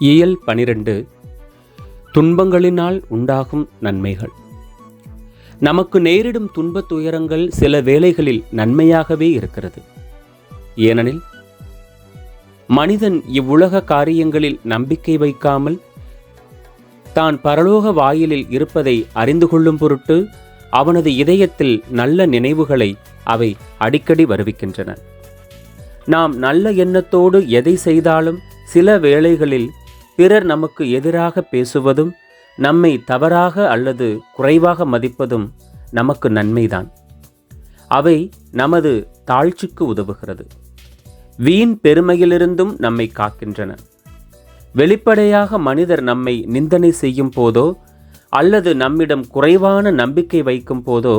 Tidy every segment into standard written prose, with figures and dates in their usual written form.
இயல் 12 துன்பங்களினால் உண்டாகும் நன்மைகள். நமக்கு நேரிடும் துன்பத் துயரங்கள் சில வேளைகளில் நன்மையாகவே இருக்கிறது. ஏனெனில் மனிதன் இவ்வுலக காரியங்களில் நம்பிக்கை வைக்காமல் தான் பரலோக வாயிலில் இருப்பதை அறிந்து கொள்ளும் பொருட்டு அவனது இதயத்தில் நல்ல நினைவுகளை அவை அடிக்கடி வருவிக்கின்றன. நாம் நல்ல எண்ணத்தோடு எதை செய்தாலும் சில வேளைகளில் பிறர் நமக்கு எதிராக பேசுவதும் நம்மை தவறாக அல்லது குறைவாக மதிப்பதும் நமக்கு நன்மைதான். அவை நமது தாழ்ச்சிக்கு உதவுகிறது. வீண் பெருமையிலிருந்தும் நம்மை காக்கின்றன. வெளிப்படையாக மனிதர் நம்மை நிந்தனை செய்யும் போதோ அல்லது நம்மிடம் குறைவான நம்பிக்கை வைக்கும் போதோ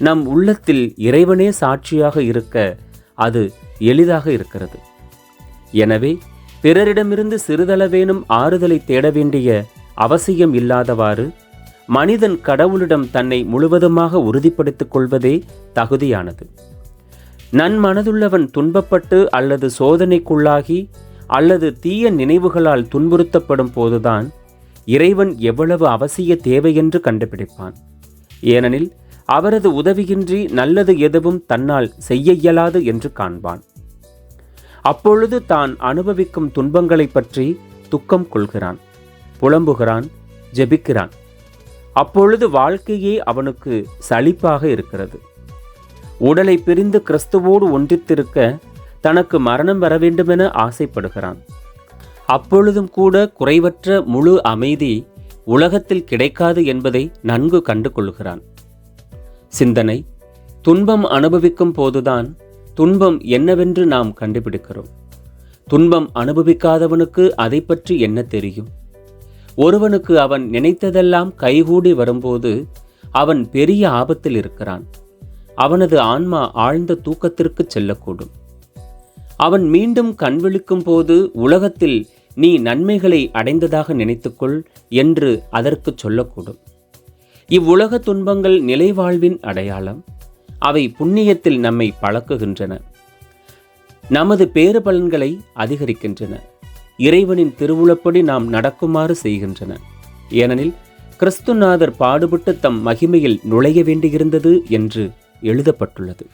நம் உள்ளத்தில் இறைவனே சாட்சியாக இருக்க அது எளிதாக இருக்கிறது. எனவே பிறரிடமிருந்து சிறிதளவேனும் ஆறுதலை தேட வேண்டிய அவசியம் இல்லாதவாறு மனிதன் கடவுளிடம் தன்னை முழுவதுமாக உறுதிப்படுத்திக் கொள்வதே தகுதியானது. நன்மனதுள்ளவன் துன்பப்பட்டு அல்லது சோதனைக்குள்ளாகி அல்லது தீய நினைவுகளால் துன்புறுத்தப்படும் போதுதான் இறைவன் எவ்வளவு அவசிய தேவையென்று கண்டுபிடிப்பான். ஏனெனில் அவரது உதவியின்றி நல்லது எதுவும் தன்னால் செய்ய இயலாது என்று காண்பான். அப்பொழுது தான் அனுபவிக்கும் துன்பங்களை பற்றி துக்கம் கொள்கிறான், புலம்புகிறான், ஜெபிக்கிறான். அப்பொழுது வாழ்க்கையே அவனுக்கு சலிப்பாக இருக்கிறது. உடலை பிரிந்து கிறிஸ்துவோடு ஒன்றித்திருக்க தனக்கு மரணம் வர வேண்டுமென ஆசைப்படுகிறான். அப்பொழுதும் கூட குறைவற்ற முழு அமைதி உலகத்தில் கிடைக்காது என்பதை நன்கு கண்டு கொள்கிறான். சிந்தனை: துன்பம் அனுபவிக்கும் போதுதான் துன்பம் என்னவென்று நாம் கண்டுபிடிக்கிறோம். துன்பம் அனுபவிக்காதவனுக்கு அதை பற்றி என்ன தெரியும்? ஒருவனுக்கு அவன் நினைத்ததெல்லாம் கைகூடி வரும்போது அவன் பெரிய ஆபத்தில் இருக்கிறான். அவனது ஆன்மா ஆழ்ந்த தூக்கத்திற்கு செல்லக்கூடும். அவன் மீண்டும் கண்விழிக்கும் போது உலகத்தில் நீ நன்மைகளை அடைந்ததாக நினைத்துக்கொள் என்று அதற்கு சொல்லக்கூடும். இவ்வுலக துன்பங்கள் நிலைவாழ்வின் அடையாளம். அவை புண்ணியத்தில் நம்மை பழக்குகின்றன, நமது பேறு பலன்களை அதிகரிக்கின்றன, இறைவனின் திருவுளப்படி நாம் நடக்குமாறு செய்கின்றன. ஏனெனில் கிறிஸ்துநாதர் பாடுபட்டு தம் மகிமையில் நுழைய வேண்டியிருந்தது என்று எழுதப்பட்டுள்ளது.